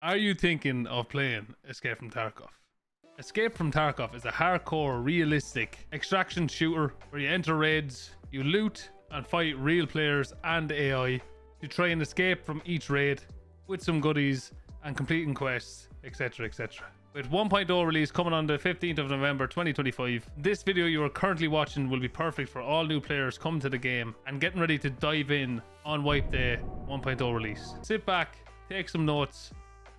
Are you thinking of playing Escape from Tarkov? Escape from Tarkov is a hardcore, realistic extraction shooter where you enter raids, you loot and fight real players and AI to try and escape from each raid with some goodies and completing quests, etc, etc. With 1.0 release coming on the 15th of November 2025, this video you are currently watching will be perfect for all new players coming to the game and getting ready to dive in on Wipe Day 1.0 release. Sit back, take some notes,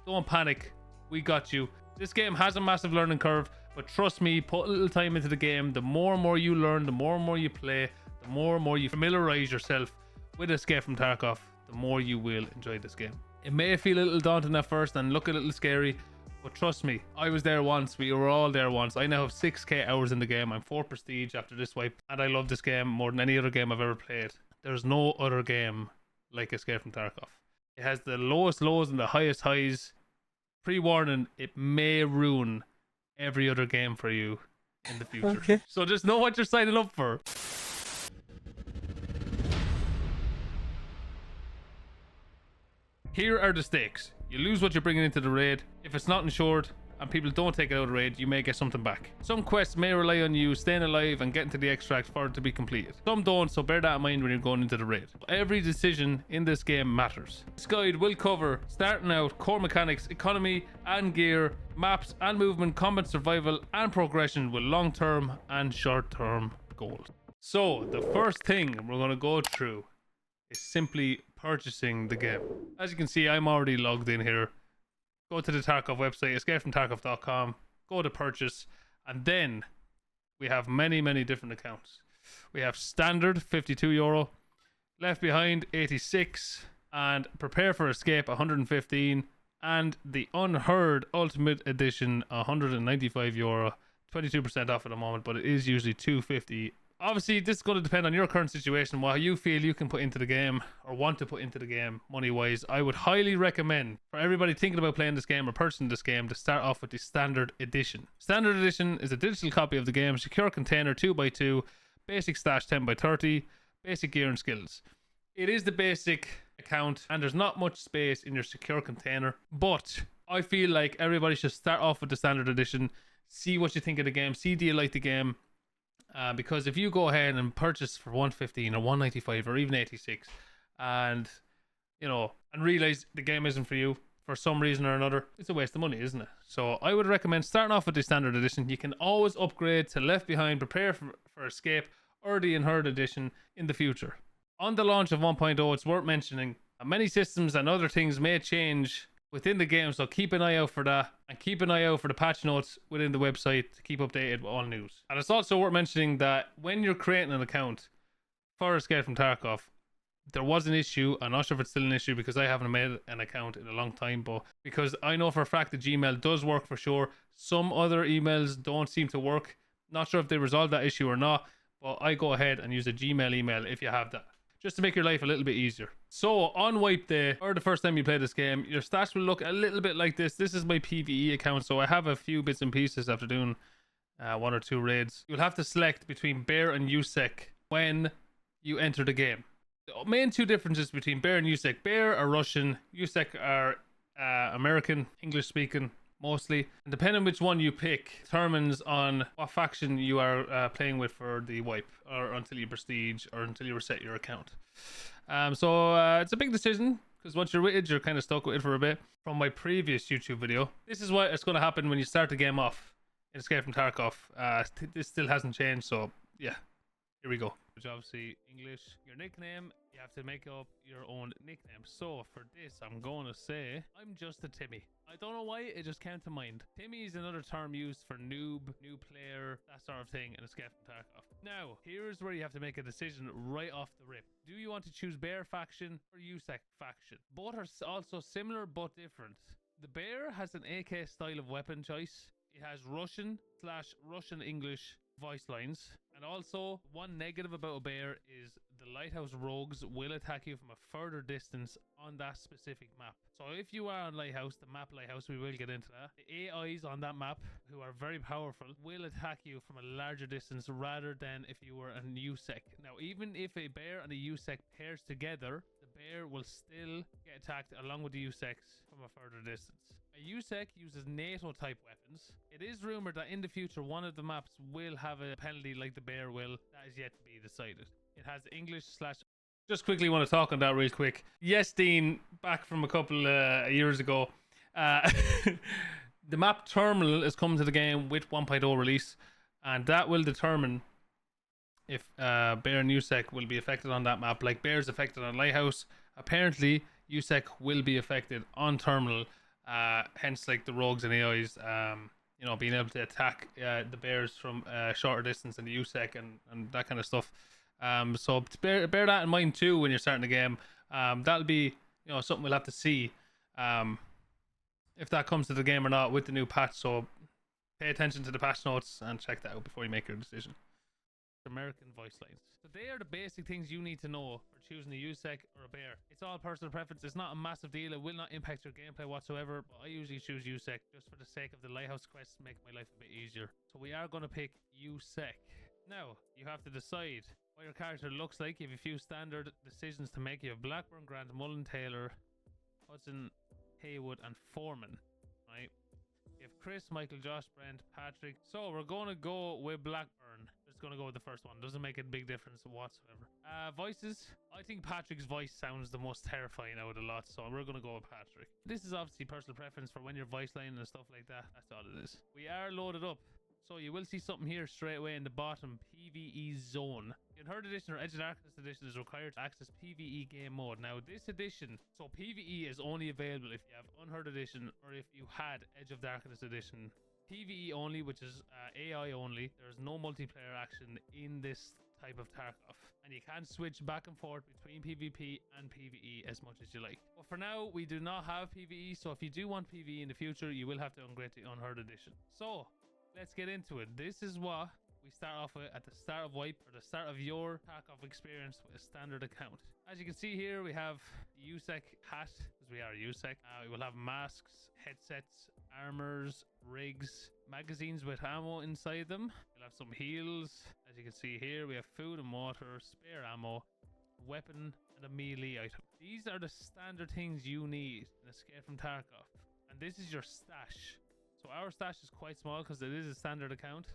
don't panic, we got you. This game has a massive learning curve, but trust me, put a little time into the game. The more and more you learn, the more and more you play, the more and more you familiarize yourself with Escape from Tarkov, the more you will enjoy this game. It may feel a little daunting at first and look a little scary, but trust me, I was there once, we were all there once. I now have 6k hours in the game, I'm 4 prestige after this wipe, and I love this game more than any other game I've ever played. There's no other game like Escape from Tarkov. It has the lowest lows and the highest highs. Pre-warning, it may ruin every other game for you in the future. Okay. So just know what you're signing up for. Here are the stakes. You lose what you're bringing into the raid. If it's not insured and people don't take it out of the raid, you may get something back. Some quests may rely on you staying alive and getting to the extract for it to be completed. Some don't, so bear that in mind when you're going into the raid. Every decision in this game matters. This guide will cover starting out, core mechanics, economy and gear, maps and movement, combat survival and progression with long-term and short-term goals. So the first thing we're going to go through is simply purchasing the game. As you can see, I'm already logged in here. Go to the Tarkov website, escapefromtarkov.com, go to purchase, and then we have many different accounts. We have standard €52, left behind 86, and prepare for escape 115, and the unheard ultimate edition €195, 22% off at the moment, but it is usually $250. Obviously, this is going to depend on your current situation, what you feel you can put into the game or want to put into the game money-wise. I would highly recommend for everybody thinking about playing this game or purchasing this game to start off with the Standard Edition. Standard Edition is a digital copy of the game, secure container 2x2, basic stash 10x30, basic gear and skills. It is the basic account and there's not much space in your secure container, but I feel like everybody should start off with the Standard Edition, see what you think of the game, see do you like the game. Because if you go ahead and purchase for 115 or 195 or even 86 and realize the game isn't for you for some reason or another, it's a waste of money, isn't it? So I would recommend starting off with the Standard Edition. You can always upgrade to Left Behind, Prepare for Escape or the Unheard Edition in the future. On the launch of 1.0, it's worth mentioning many systems and other things may change within the game, so keep an eye out for that and keep an eye out for the patch notes within the website to keep updated with all news. And it's also worth mentioning that when you're creating an account for Escape from Tarkov, there was an issue. I'm not sure if it's still an issue because I haven't made an account in a long time, but because I know for a fact that Gmail does work for sure, some other emails don't seem to work. Not sure if they resolved that issue or not, but I go ahead and use a Gmail email if you have that, just to make your life a little bit easier. So on Wipe Day, or the first time you play this game, your stats will look a little bit like this. This is my PvE account, so I have a few bits and pieces after doing 1 or 2 raids. You'll have to select between Bear and USEC when you enter the game. The main 2 differences between Bear and USEC: Bear are Russian, USEC are American, English speaking mostly, and depending which one you pick determines on what faction you are playing with for the wipe, or until you prestige or until you reset your account. So it's a big decision because once you're with it, you're kind of stuck with it for a bit. From my previous YouTube video, this is what it's going to happen when you start the game off in Escape from Tarkov. This still hasn't changed, so yeah, here we go. Which obviously English, your nickname, you have to make up your own nickname. So for this, I'm going to say I'm just a Timmy. I don't know why, it just came to mind. Timmy is another term used for noob, new player, that sort of thing in Escape from Tarkov. Now, here's where you have to make a decision right off the rip. Do you want to choose Bear faction or USEC faction? Both are also similar but different. The Bear has an AK style of weapon choice. It has Russian English voice lines. And also, one negative about a Bear is the Lighthouse rogues will attack you from a further distance on that specific map. So if you are on Lighthouse, the map Lighthouse, we will get into that. The AIs on that map, who are very powerful, will attack you from a larger distance rather than if you were a USEC. Now, even if a Bear and a USEC pairs together, the bear will still get attacked along with the USECs from a further distance. A USEC uses NATO type weapons. It is rumored that in the future one of the maps will have a penalty like the bear will. That is yet to be decided. It has English / just quickly want to talk on that real quick. Yes, Dean, back from a couple years ago. The map terminal is coming to the game with 1.0 release, and that will determine if bear and USEC will be affected on that map. Like bear's affected on Lighthouse, apparently USEC will be affected on terminal. Hence, like the rogues and AIs, you know, being able to attack the bears from shorter distance and the USEC and that kind of stuff. So bear that in mind too when you're starting the game. That'll be, you know, something we'll have to see if that comes to the game or not with the new patch. So pay attention to the patch notes and check that out before you make your decision. American voice lines. So they are the basic things you need to know for choosing a USEC or a bear. It's all personal preference. It's not a massive deal. It will not impact your gameplay whatsoever, but I usually choose USEC just for the sake of the Lighthouse quest to make my life a bit easier. So we are going to pick USEC. Now, you have to decide what your character looks like. You have a few standard decisions to make. You have Blackburn, Grant, Mullen, Taylor, Hudson, Haywood, and Foreman, right? You have Chris, Michael, Josh, Brent, Patrick. So we're going to go with Blackburn. Just going to go with the first one. Doesn't make a big difference whatsoever. Voices. I think Patrick's voice sounds the most terrifying out of the lot, so we're going to go with Patrick. This is obviously personal preference for when you're voice lining and stuff like that. That's all it is. We are loaded up. So you will see something here straight away in the bottom, PvE zone. Unheard Edition or Edge of Darkness Edition is required to access PvE game mode. Now this edition, so PvE is only available if you have Unheard Edition or if you had Edge of Darkness Edition. PvE only, which is AI only. There's no multiplayer action in this type of Tarkov. And you can switch back and forth between PvP and PvE as much as you like. But for now, we do not have PvE, so if you do want PvE in the future, you will have to upgrade to Unheard Edition. So let's get into it. This is what we start off with at the start of wipe, or the start of your Tarkov experience with a standard account. As you can see here, we have the USEC hat, because we are USEC. We will have masks, headsets, armors, rigs, magazines with ammo inside them. We'll have some heals. As you can see here, we have food and water, spare ammo, weapon, and a melee item. These are the standard things you need in Escape from Tarkov. And this is your stash. So our stash is quite small because it is a standard account.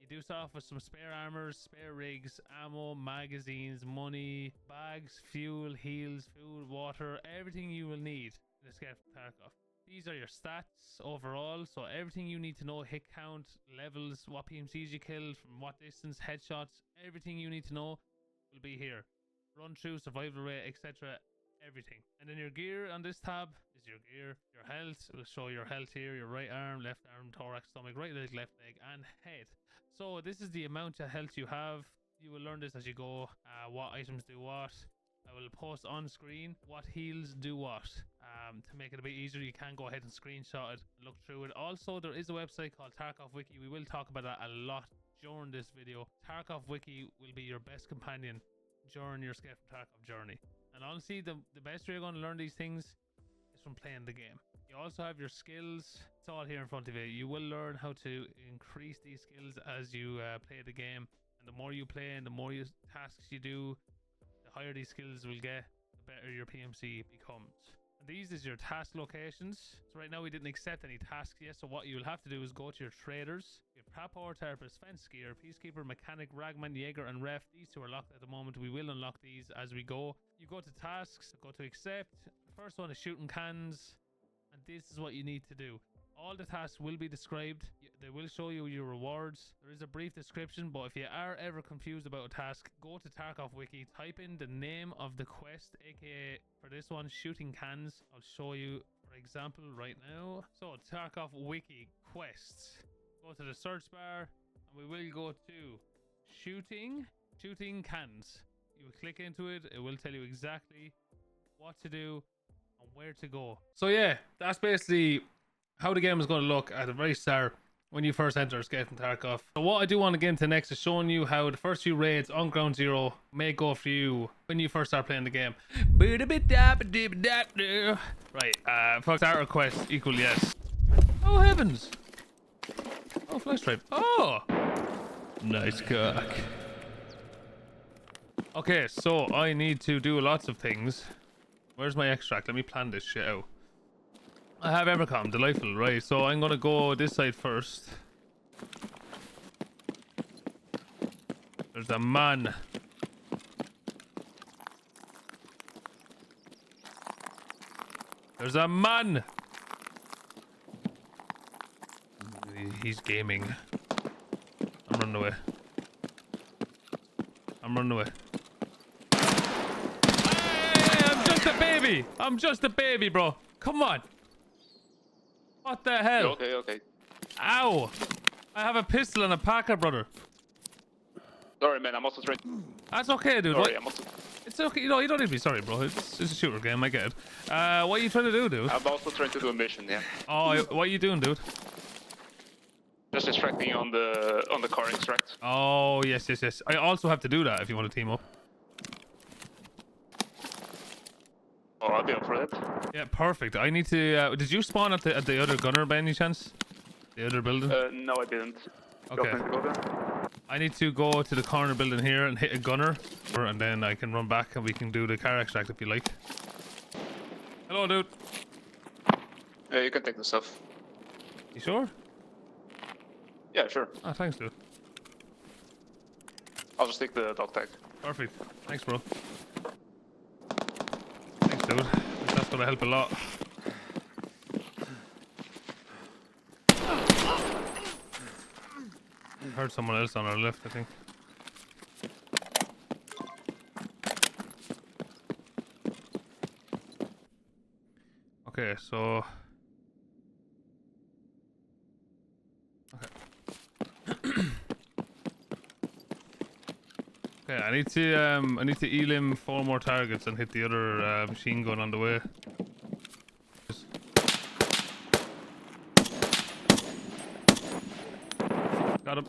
You do start off with some spare armors, spare rigs, ammo, magazines, money, bags, fuel, heals, food, water, everything you will need in Escape from Tarkov. These are your stats overall, so everything you need to know, hit count, levels, what PMCs you killed, from what distance, headshots, everything you need to know will be here. Run through, survival rate, etc. Everything. And then your gear on this tab is your gear. Your health, it will show your health here, your right arm, left arm, thorax, stomach, right leg, left leg, and head. So this is the amount of health you have. You will learn this as you go, what items do what. I will post on screen what heals do what. To make it a bit easier, you can go ahead and screenshot it and look through it. Also, there is a website called Tarkov Wiki. We will talk about that a lot during this video. Tarkov Wiki will be your best companion during your Escape from Tarkov journey. And honestly, the best way you're going to learn these things is from playing the game. You also have your skills. It's all here in front of you. You will learn how to increase these skills as you play the game. And the more you play and the more tasks you do, the higher these skills will get, the better your PMC becomes. And these is your task locations. So right now we didn't accept any tasks yet, so what you'll have to do is go to your traders. You have Prapor, Therapist, Fence Skier, Peacekeeper, Mechanic, Ragman, Jaeger, and Ref. These two are locked at the moment. We will unlock these as we go. You go to tasks, go to accept. The first one is shooting cans, and this is what you need to do. All the tasks will be described. They will show you your rewards. There is a brief description, but if you are ever confused about a task, go to Tarkov Wiki, type in the name of the quest, aka for this one, shooting cans. I'll show you, for example, right now. So Tarkov Wiki quests. Go to the search bar, and we will go to shooting cans. You will click into it. It will tell you exactly what to do and where to go. So yeah, that's basically how the game is going to look at the very start when you first enter Escape from Tarkov. So what I do want to get into next is showing you how the first few raids on Ground Zero may go for you when you first start playing the game. Right, for starter quest equal yes. Oh heavens! Oh, flash stripe. Oh! Nice cock. Okay, so I need to do lots of things Where's my extract? Let me plan this shit out. I have Evercom, delightful, right? So I'm gonna go this side first. There's a man. There's a man. He's gaming. I'm running away. I'm running away. Hey, I'm just a baby. I'm just a baby, bro. Come on. What the hell? Okay, okay. Ow. I have a pistol and a packer, brother. Sorry, man. I'm also trying. That's okay, dude. Sorry, I'm also. It's okay. You know, you don't need to be sorry, bro. It's a shooter game. I get it. What are you trying to do, dude? I'm also trying to do a mission. Yeah. Oh, what are you doing, dude? Just extracting on the car extract. Oh, yes, yes, yes. I also have to do that if you want to team up. Oh, I'll be up for that. Yeah, perfect. I need to. Did you spawn at the other gunner by any chance? The other building? No, I didn't. Okay. I need to go to the corner building here and hit a gunner, and then I can run back and we can do the car extract if you like. Hello, dude. You can take the stuff. You sure? Yeah, sure. Ah, thanks, dude. I'll just take the dog tag. Perfect. Thanks, bro. Thanks, dude. That's gonna help a lot. Heard someone else on our left, I think. Okay, so okay, I need to elim 4 more targets and hit the other machine gun on the way. Got him.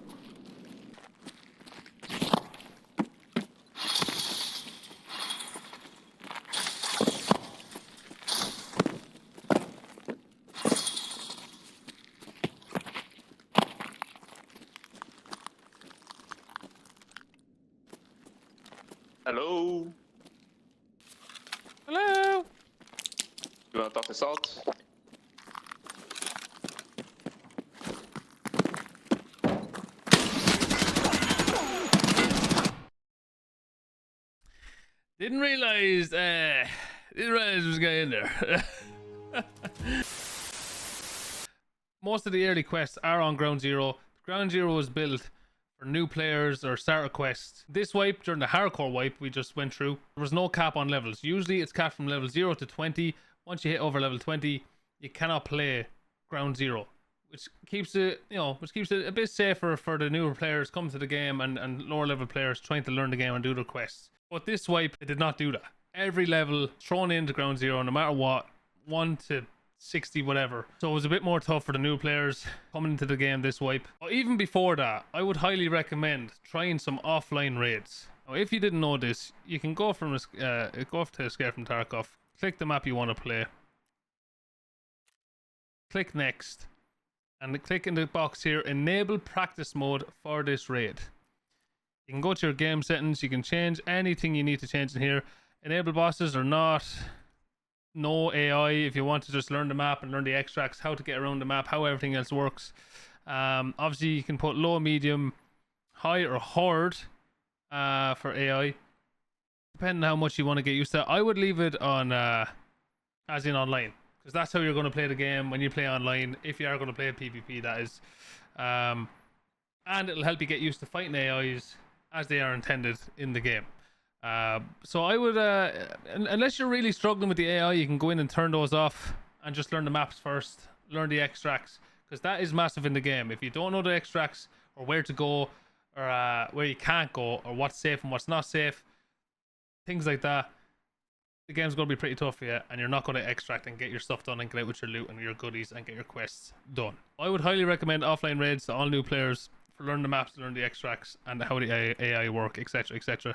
Hello. Hello. You wanna talk this out? Didn't realize there was a guy in there. Most of the early quests are on Ground Zero. Ground Zero was built for new players or starter quests. This wipe, during the hardcore wipe we just went through, there was no cap on levels. Usually it's capped from level 0 to 20. Once you hit over level 20, you cannot play Ground Zero, which keeps it, a bit safer for the newer players coming to the game and lower level players trying to learn the game and do their quests. But this wipe, it did not do that. Every level thrown into Ground Zero, no matter what, 1 to 60, whatever. So it was a bit more tough for the new players coming into the game this wipe. But even before that, I would highly recommend trying some offline raids. Now, if you didn't know this, you can go from go to Escape from Tarkov, click the map you want to play, click next, and click in the box here, enable practice mode for this raid. You can go to your game settings, you can change anything you need to change in here. Enable bosses or not. No AI if you want to just learn the map and learn the extracts, how to get around the map, how everything else works. Obviously you can put low, medium, high or hard for AI, depending on how much you want to get used to. I would leave it on as in online, because that's how you're going to play the game when you play online, if you are going to play PvP, that is. And it'll help you get used to fighting AIs as they are intended in the game. So I would, unless you're really struggling with the AI, you can go in and turn those off and just learn the maps first, learn the extracts, because that is massive in the game. If you don't know the extracts or where to go, or where you can't go, or what's safe and what's not safe, things like that, the game's going to be pretty tough for you, and you're not going to extract and get your stuff done and get out with your loot and your goodies and get your quests done. I would highly recommend offline raids to all new players for learning the maps, learn the extracts, and how the AI work, etc, etc.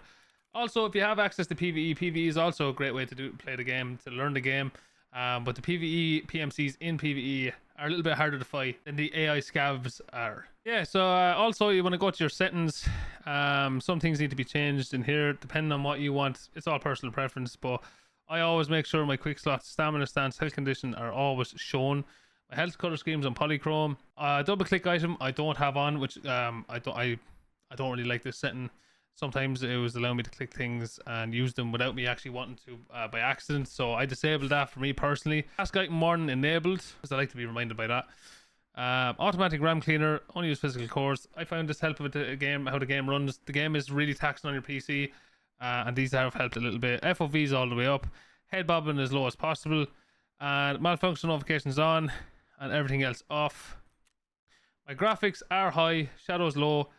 Also, if you have access to PvE, PvE is also a great way to play the game, to learn the game. But the PvE PMCs in PvE are a little bit harder to fight than the AI scavs are. Yeah, so also you want to go to your settings. Some things need to be changed in here depending on what you want. It's all personal preference, but I always make sure my quick slots, stamina stance, health condition are always shown. My health color schemes on polychrome. Double click item I don't have on, which I don't really like this setting. Sometimes it was allowing me to click things and use them without me actually wanting to by accident. So I disabled that for me personally. Task item warning enabled, because I like to be reminded by that. Automatic RAM cleaner, only use physical cores. I found this helpful with the game, how the game runs. The game is really taxing on your PC, and these have helped a little bit. FOVs all the way up, head bobbing as low as possible, and malfunction notifications on, and everything else off. My graphics are high, shadows low,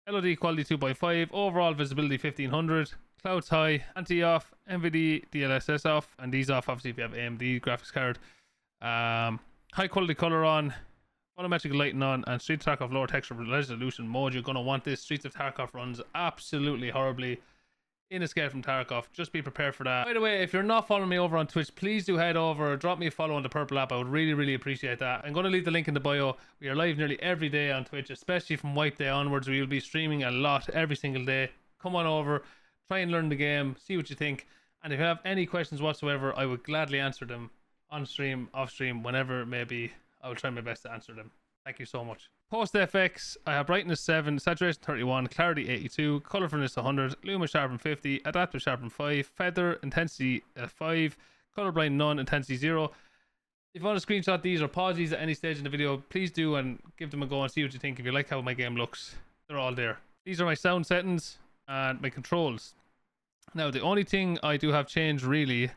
LOD quality 2.5, overall visibility 1500, clouds high, anti off, NVIDIA DLSS off, and these off obviously if you have AMD graphics card. High quality color on, volumetric lighting on, and Streets of Tarkov lower texture resolution mode. You're going to want this. Streets of Tarkov runs absolutely horribly in Escape from Tarkov. Just be prepared for that. By the way, if you're not following me over on Twitch, please do head over, drop me a follow on the purple app. I would really appreciate that. I'm going to leave the link in the bio. We are live nearly every day on Twitch, especially from Wipe Day onwards. We'll be streaming a lot every single day. Come on over, try and learn the game, see what you think, and if you have any questions whatsoever, I would gladly answer them on stream, off stream, whenever it may be. I will try my best to answer them. Thank you so much. Post FX, I have brightness 7, saturation 31, clarity 82, colorfulness 100, luma sharpen 50, adaptive sharpen 5, feather intensity 5, colorblind none, intensity 0. If you want to screenshot these or pause these at any stage in the video, please do and give them a go and see what you think. If you like how my game looks, they're all there. These are my sound settings and my controls. Now, the only thing I do have changed really,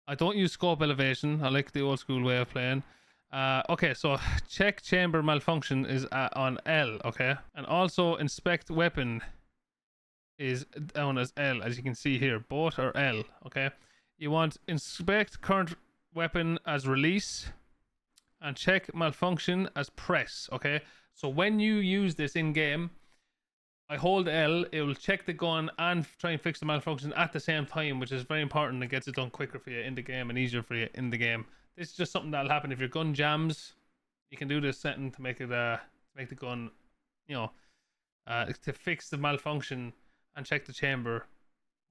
I don't use scope elevation. I like the old school way of playing. Okay, so check chamber malfunction is on L, okay? And also inspect weapon is down as L, as you can see here. Both are L, okay? You want inspect current weapon as release and check malfunction as press, okay? So when you use this in game, I hold L, it will check the gun and try and fix the malfunction at the same time, which is very important. It gets it done quicker for you in the game and easier for you in the game. This is just something that'll happen if your gun jams. You can do this setting to make it to make the gun, you know, to fix the malfunction and check the chamber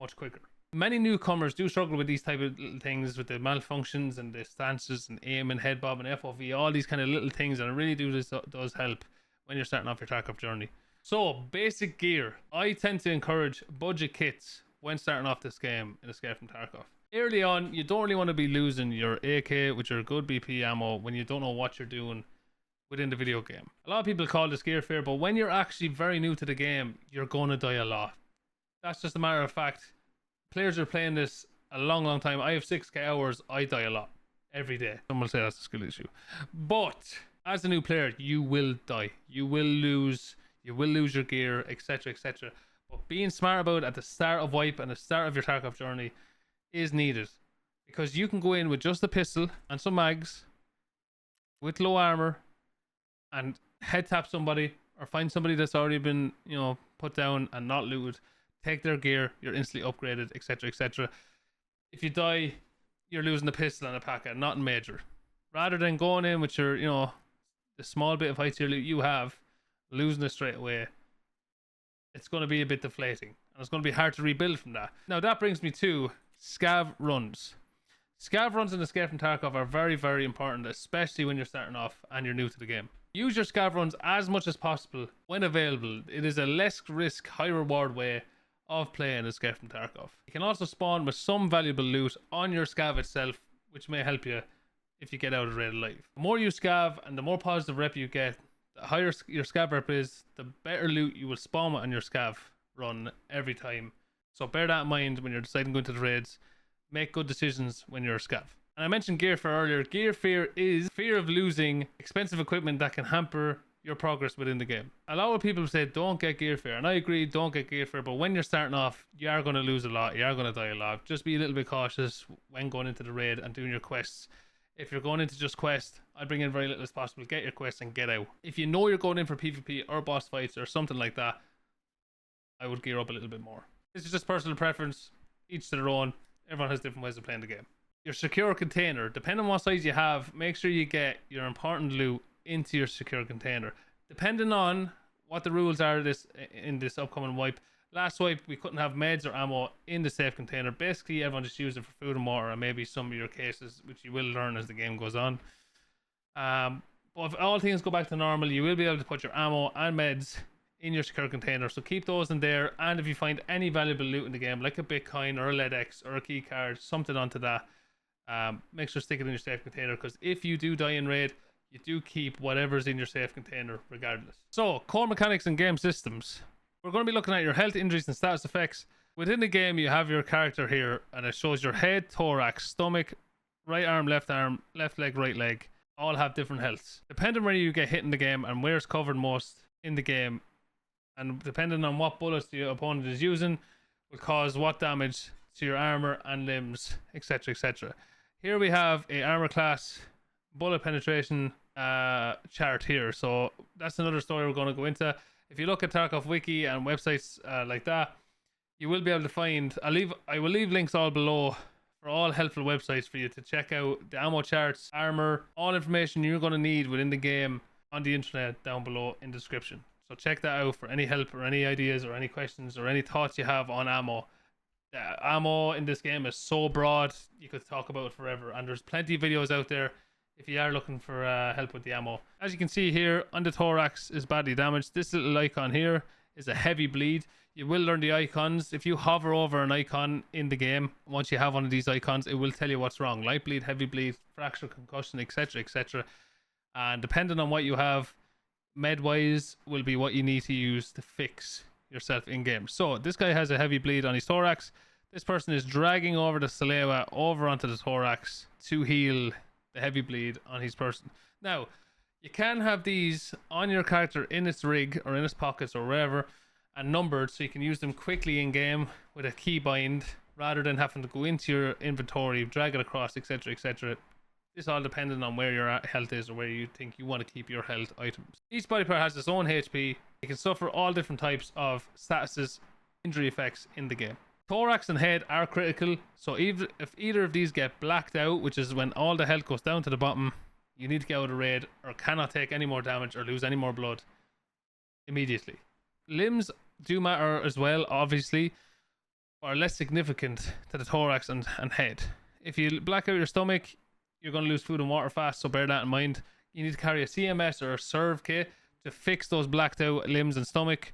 much quicker. Many newcomers do struggle with these type of little things, with the malfunctions and the stances and aim and head bob and FOV, all these kind of little things, and it really does help when you're starting off your Tarkov journey. So basic gear, I tend to encourage budget kits when starting off this game in Escape from Tarkov. Early on, you don't really want to be losing your AK, which are good BP ammo, when you don't know what you're doing within the video game. A lot of people call this gear fear, but when you're actually very new to the game, you're going to die a lot. That's just a matter of fact. Players are playing this a long time. I have 6k hours. I die a lot every day. Some will say that's a skill issue. But as a new player, you will die. You will lose your gear, etc, etc. But being smart about it at the start of Wipe and the start of your Tarkov journey is needed, because you can go in with just a pistol and some mags with low armor and head tap somebody or find somebody that's already been, you know, put down and not looted, take their gear, you're instantly upgraded, etc, etc. If you die, you're losing the pistol and a packet, nothing major. Rather than going in with your, you know, the small bit of high tier loot you have, losing it straight away, it's going to be a bit deflating and it's going to be hard to rebuild from that. Now that brings me to Scav runs. Scav runs in Escape from Tarkov are very important, especially when you're starting off and you're new to the game. Use your Scav runs as much as possible when available. It is a less risk, high reward way of playing Escape from Tarkov. You can also spawn with some valuable loot on your Scav itself, which may help you if you get out of raid alive. The more you Scav and the more positive rep you get, the higher your Scav rep is, the better loot you will spawn on your Scav run every time. So bear that in mind when you're deciding going to the raids. Make good decisions when you're a Scav. And I mentioned gear fear earlier. Gear fear is fear of losing expensive equipment that can hamper your progress within the game. A lot of people say don't get gear fear, and I agree, don't get gear fear, but when you're starting off, you are going to lose a lot, you are going to die a lot. Just be a little bit cautious when going into the raid and doing your quests. If you're going into just quest, I'd bring in very little as possible. Get your quests and get out. If you know you're going in for PvP or boss fights or something like that, I would gear up a little bit more. This is just personal preference, each to their own. Everyone has different ways of playing the game. Your secure container, depending on what size you have, make sure you get your important loot into your secure container. Depending on what the rules are in this upcoming wipe, Last swipe, we couldn't have meds or ammo in the safe container. Basically, everyone just used it for food and water, and maybe some of your cases, which you will learn as the game goes on. But if all things go back to normal, you will be able to put your ammo and meds in your secure container. So keep those in there, and if you find any valuable loot in the game, like a Bitcoin or a LEDX or a key card, something onto that, make sure to stick it in your safe container, because if you do die in raid, you do keep whatever's in your safe container regardless. So, core mechanics and game systems. We're going to be looking at your health, injuries, and status effects. Within the game, you have your character here, and it shows your head, thorax, stomach, right arm, left leg, right leg. All have different healths. Depending where you get hit in the game and where it's covered most in the game, and depending on what bullets the opponent is using, will cause what damage to your armor and limbs, etc., etc. Here we have a armor class bullet penetration chart here, so that's another story we're going to go into. If you look at Tarkov wiki and websites like that, you will be able to find, I will leave links all below for all helpful websites for you to check out the ammo charts, armor, all information you're going to need within the game on the internet down below in the description. So check that out for any help or any ideas or any questions or any thoughts you have on ammo. The ammo in this game is so broad, you could talk about it forever, and there's plenty of videos out there if you are looking for help with the ammo. As you can see here, on the thorax is badly damaged. This little icon here is a heavy bleed. You will learn the icons. If you hover over an icon in the game, once you have one of these icons, it will tell you what's wrong. Light bleed, heavy bleed, fracture, concussion, etc., etc. And depending on what you have, med-wise will be what you need to use to fix yourself in game. So this guy has a heavy bleed on his thorax. This person is dragging over the Salewa over onto the thorax to heal the heavy bleed on his person. Now, you can have these on your character in its rig or in its pockets or wherever, and numbered, so you can use them quickly in game with a key bind rather than having to go into your inventory, drag it across, etc., etc. This all depending on where your health is or where you think you want to keep your health items. Each body part has its own HP. You can suffer all different types of statuses, injury effects in the game. Thorax and head are critical, so even if either of these get blacked out, which is when all the health goes down to the bottom, you need to get out of raid or cannot take any more damage or lose any more blood immediately. Limbs do matter as well, obviously, but are less significant to the thorax and head. If you black out your stomach, you're going to lose food and water fast, so bear that in mind. You need to carry a CMS or a serve kit to fix those blacked out limbs and stomach.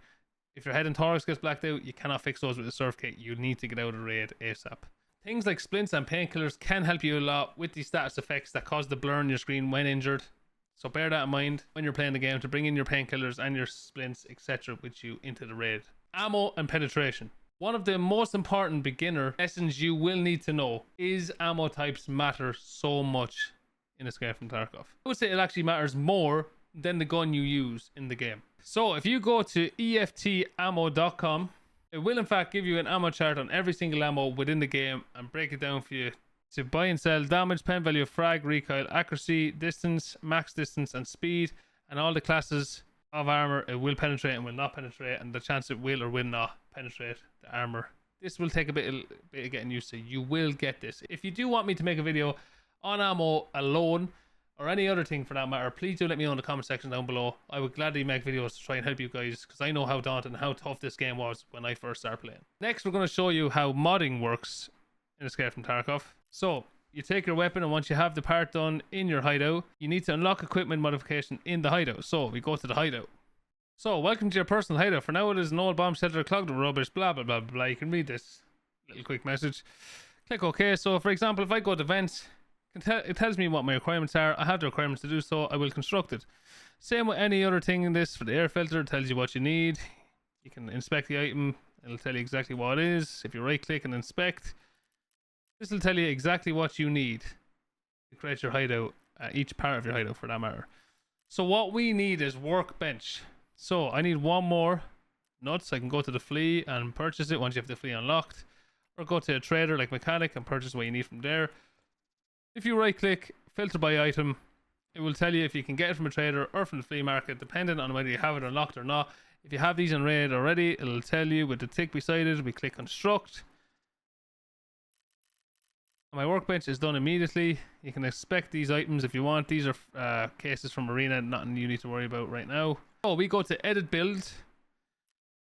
If your head and thorax gets blacked out, you cannot fix those with a serve kit. You need to get out of raid ASAP. Things like splints and painkillers can help you a lot with these status effects that cause the blur on your screen when injured. So bear that in mind when you're playing the game, to bring in your painkillers and your splints, etc. with you into the raid. Ammo and penetration. One of the most important beginner lessons you will need to know is ammo types matter so much in Escape from Tarkov. I would say it actually matters more than the gun you use in the game. So if you go to eftammo.com, it will in fact give you an ammo chart on every single ammo within the game and break it down for you to buy and sell damage, pen value, frag, recoil, accuracy, distance, max distance, and speed, and all the classes of armor it will penetrate and will not penetrate, and the chance it will or will not penetrate the armor. This will take a bit of getting used to. You will get this. If you do want me to make a video on ammo alone, or any other thing for that matter, please do let me know in the comment section down below. I would gladly make videos to try and help you guys, because I know how daunting and how tough this game was when I first started playing. Next, we're going to show you how modding works in Escape from Tarkov. So, you take your weapon, and once you have the part done in your hideout, you need to unlock equipment modification in the hideout. So, we go to the hideout. So, welcome to your personal hideout. For now, it is an old bomb shelter clogged with rubbish, blah, blah, blah, blah. You can read this little quick message. Click OK. So, for example, if I go to vents, it tells me what my requirements are. I have the requirements to do so. I will construct it. Same with any other thing in this. For the air filter, it tells you what you need. You can inspect the item. It'll tell you exactly what it is. If you right click and inspect, this will tell you exactly what you need to create your hideout, each part of your hideout for that matter. So what we need is workbench. So I need one more nuts. I can go to the flea and purchase it once you have the flea unlocked, or go to a trader like mechanic and purchase what you need from there. If you right click, filter by item, it will tell you if you can get it from a trader or from the flea market, depending on whether you have it unlocked or not. If you have these in raid already, it'll tell you with the tick beside it. We click construct. My workbench is done immediately. You can inspect these items if you want. These are cases from arena, nothing you need to worry about right now. Oh, we go to edit build.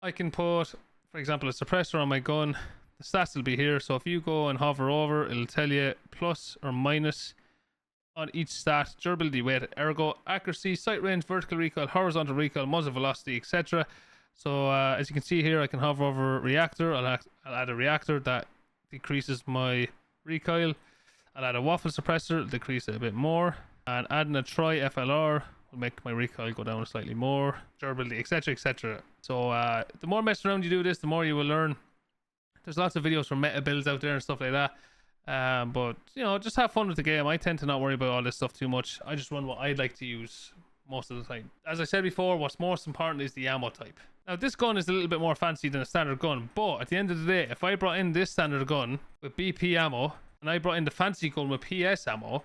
I can put, for for example, a suppressor on my gun, the stats will be here. So if you go and hover over, it'll tell you plus or minus on each stat: durability, weight, ergo, accuracy, sight range, vertical recoil, horizontal recoil, muzzle velocity, etc. So as you can see here, I can hover over reactor. I'll add a reactor that decreases my recoil. I'll add a waffle suppressor, decrease it a bit more, and adding a tri FLR will make my recoil go down slightly more, durability, etc, etc. So the more mess around you do this, the more you will learn. There's lots of videos from meta builds out there and stuff like that, but you know, just have fun with the game. I tend to not worry about all this stuff too much. I just run what I'd like to use most of the time. As I said before, what's most important is the ammo type. Now this gun is a little bit more fancy than a standard gun, but at the end of the day, if I brought in this standard gun with BP ammo and I brought in the fancy gun with PS ammo,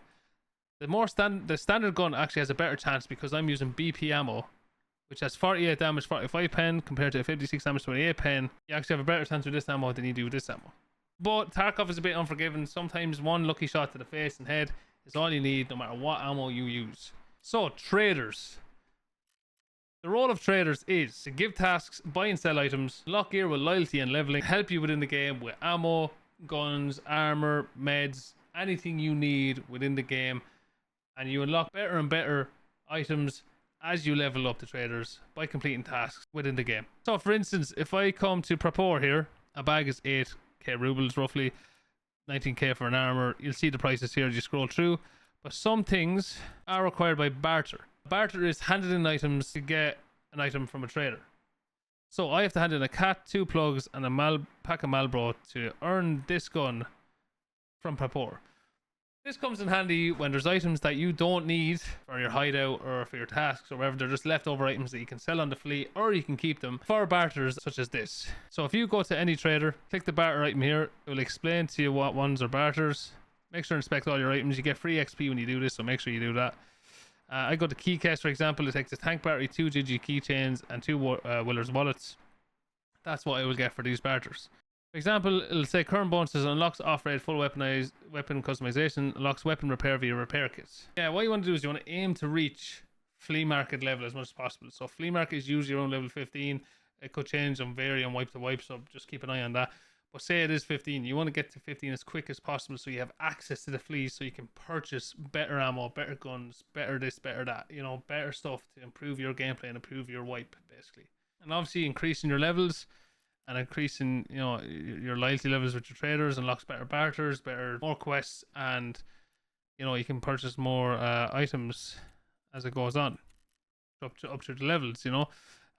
the standard gun actually has a better chance because I'm using BP ammo, which has 48 damage, 45 pen, compared to a 56 damage, 28 pen. You actually have a better chance with this ammo than you do with this ammo. But Tarkov is a bit unforgiving. Sometimes one lucky shot to the face and head is all you need, no matter what ammo you use. So traders. The role of traders is to give tasks, buy and sell items, lock gear with loyalty and leveling, help you within the game with ammo, guns, armor, meds, anything you need within the game, and you unlock better and better items as you level up the traders by completing tasks within the game. So for instance, if I come to Prapor here, a bag is 8k rubles roughly, 19k for an armor. You'll see the prices here as you scroll through, but some things are required by barter. Barter is handed in items to get an item from a trader. So I have to hand in a cat, 2 plugs, and a pack of Marlboro to earn this gun from Prapor. This comes in handy when there's items that you don't need for your hideout or for your tasks or whatever. They're just leftover items that you can sell on the fleet, or you can keep them for barters such as this. So if you go to any trader, click the barter item here, it will explain to you what ones are barters. Make sure to inspect all your items. You get free XP when you do this, so make sure you do that. I go to Keycase, for example. It takes a tank battery, 2 Gigi keychains, and 2 Willer's wallets. That's what I will get for these barters. For example, it'll say current bonuses: unlocks off-raid full weapon customization, unlocks weapon repair via repair kits. Yeah, what you want to do is you want to aim to reach flea market level as much as possible. So flea market is usually around level 15. It could change and vary on wipe to wipe, so just keep an eye on that. But say it is 15, you want to get to 15 as quick as possible so you have access to the fleas, so you can purchase better ammo, better guns, better this, better that, you know, better stuff to improve your gameplay and improve your wipe, basically. And obviously increasing your levels and increasing, you know, your loyalty levels with your traders unlocks better barters, more quests, and you know, you can purchase more items as it goes on up to the levels, you know.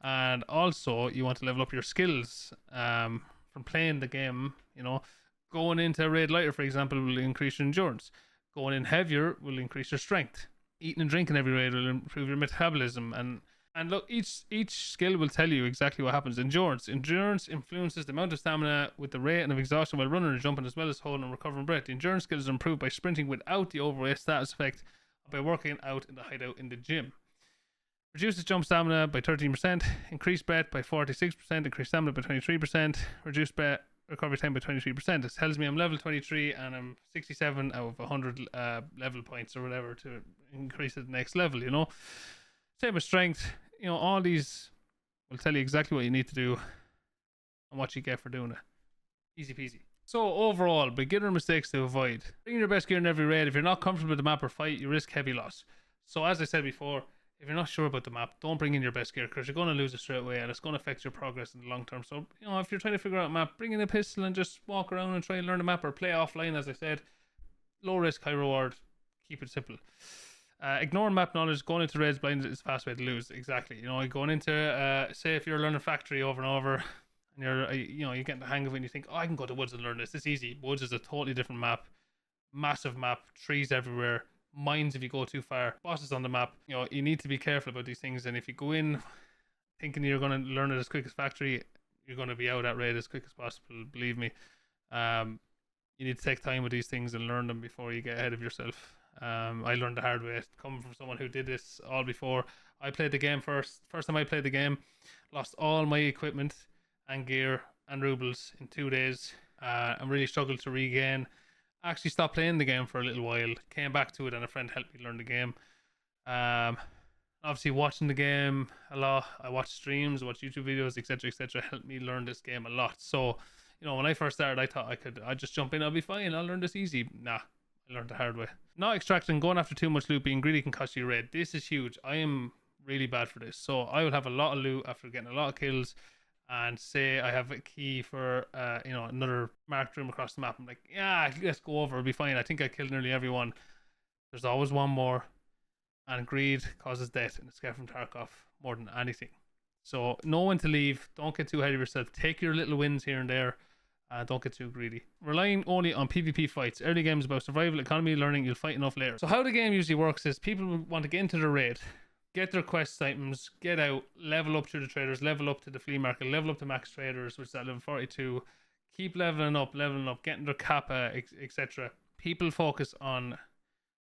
And also you want to level up your skills from playing the game. You know, going into a raid lighter, for example, will increase your endurance. Going in heavier will increase your strength. Eating and drinking every raid will improve your metabolism. And look, each skill will tell you exactly what happens. Endurance influences the amount of stamina with the rate and of exhaustion while running and jumping, as well as holding and recovering breath. The endurance skill is improved by sprinting without the overweight status effect, by working out in the hideout in the gym. Reduces jump stamina by 13%, increased breath by 46%, increased stamina by 23%, reduced breath recovery time by 23%. It tells me I'm level 23 and I'm 67 out of 100 level points or whatever to increase it to the next level, you know. Same with strength. You know, all these will tell you exactly what you need to do and what you get for doing it. Easy peasy. So overall, beginner mistakes to avoid. Bring your best gear in every raid. If you're not comfortable with the map or fight, you risk heavy loss. So as I said before, if you're not sure about the map, don't bring in your best gear, because you're going to lose it straight away and it's going to affect your progress in the long term. So, you know, if you're trying to figure out a map, bring in a pistol and just walk around and try and learn the map, or play offline, as I said. Low risk, high reward. Keep it simple. Ignoring map knowledge, going into raids blind is a fast way to lose. Exactly. You know, going into, say if you're learning factory over and over, and you're, you know, you get the hang of it and you think, oh, I can go to woods and learn this. It's easy. Woods is a totally different map. Massive map. Trees everywhere. Mines if you go too far. Bosses on the map. You know, you need to be careful about these things. And if you go in thinking you're going to learn it as quick as factory, you're going to be out at raid as quick as possible. Believe me. You need to take time with these things and learn them before you get ahead of yourself. I learned the hard way, coming from someone who did this all before. I played the game first time I played the game, lost all my equipment and gear and rubles in 2 days, and really struggled to regain. Actually stopped playing the game for a little while, came back to it, and a friend helped me learn the game. Obviously watching the game a lot, I watch streams, watch YouTube videos, etc., helped me learn this game a lot. So, you know, when I first started, I thought I'd just jump in, I'll be fine, I'll learn this easy. Nah, I learned the hard way. Not extracting, going after too much loot, being greedy can cost you raid. This is huge. I am really bad for this. So I will have a lot of loot after getting a lot of kills, and say I have a key for you know, another marked room across the map. I'm like, yeah, let's go over, it'll be fine. I think I killed nearly everyone. There's always one more, and greed causes death in the Scav from Tarkov more than anything. So know when to leave. Don't get too ahead of yourself. Take your little wins here and there. Don't get too greedy. Relying only on PvP fights. Early games about survival, economy, learning. You'll fight enough later. So how the game usually works is people want to get into the raid, get their quest items, get out, level up through the traders, level up to the flea market, level up to max traders, which is at level 42. Keep leveling up, getting their kappa, etc. People focus on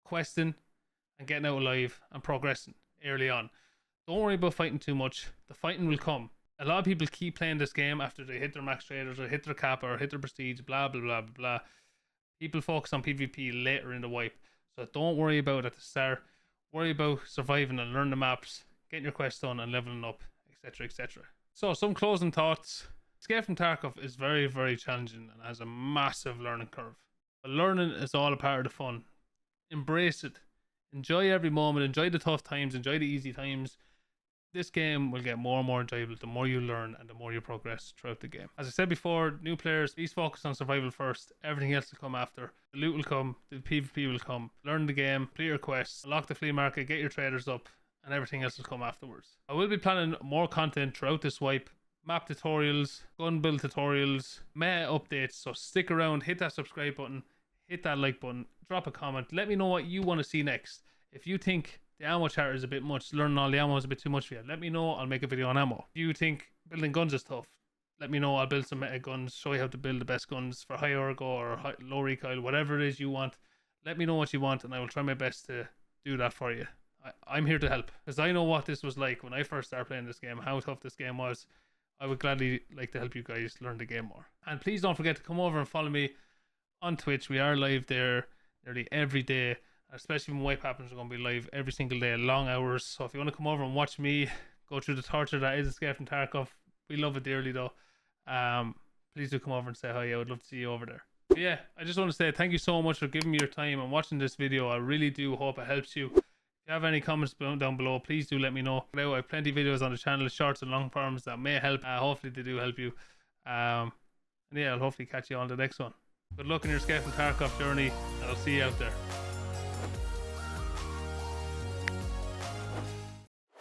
questing and getting out alive and progressing early on. Don't worry about fighting too much. The fighting will come. A lot of people keep playing this game after they hit their max traders or hit their kappa or hit their prestige, blah, blah, blah, blah, blah. People focus on PvP later in the wipe. So don't worry about it at the start. Worry about surviving and learn the maps, getting your quests done and leveling up, etc. So some closing thoughts. Escape from Tarkov is very, very challenging and has a massive learning curve. But learning is all a part of the fun. Embrace it. Enjoy every moment. Enjoy the tough times. Enjoy the easy times. This game will get more and more enjoyable the more you learn and the more you progress throughout the game. As I said before, new players, please focus on survival first. Everything else will come after. The loot will come, the PvP will come. Learn the game, clear your quests, unlock the flea market, get your traders up, and everything else will come afterwards. I will be planning more content throughout this wipe. Map tutorials, gun build tutorials, meta updates, so stick around, hit that subscribe button, hit that like button, drop a comment, let me know what you want to see next. If you think the ammo chart is a bit much, learning all the ammo is a bit too much for you, let me know, I'll make a video on ammo. If you think building guns is tough, let me know, I'll build some meta guns, show you how to build the best guns for high ergo or low recoil, whatever it is you want. Let me know what you want and I will try my best to do that for you. I'm here to help, because I know what this was like when I first started playing this game, how tough this game was. I would gladly like to help you guys learn the game more. And please don't forget to come over and follow me on Twitch. We are live there nearly every day. Especially when wipe happens, we're going to be live every single day, long hours. So if you want to come over and watch me go through the torture that is Escape from Tarkov, we love it dearly though. Please do come over and say hi. I would love to see you over there. But yeah, I just want to say thank you so much for giving me your time and watching this video. I really do hope it helps you. If you have any comments down below, please do let me know. I have plenty of videos on the channel, shorts and long forms that may help. Hopefully they do help you. And yeah, I'll hopefully catch you on the next one. Good luck in your Escape from Tarkov journey, and I'll see you out there.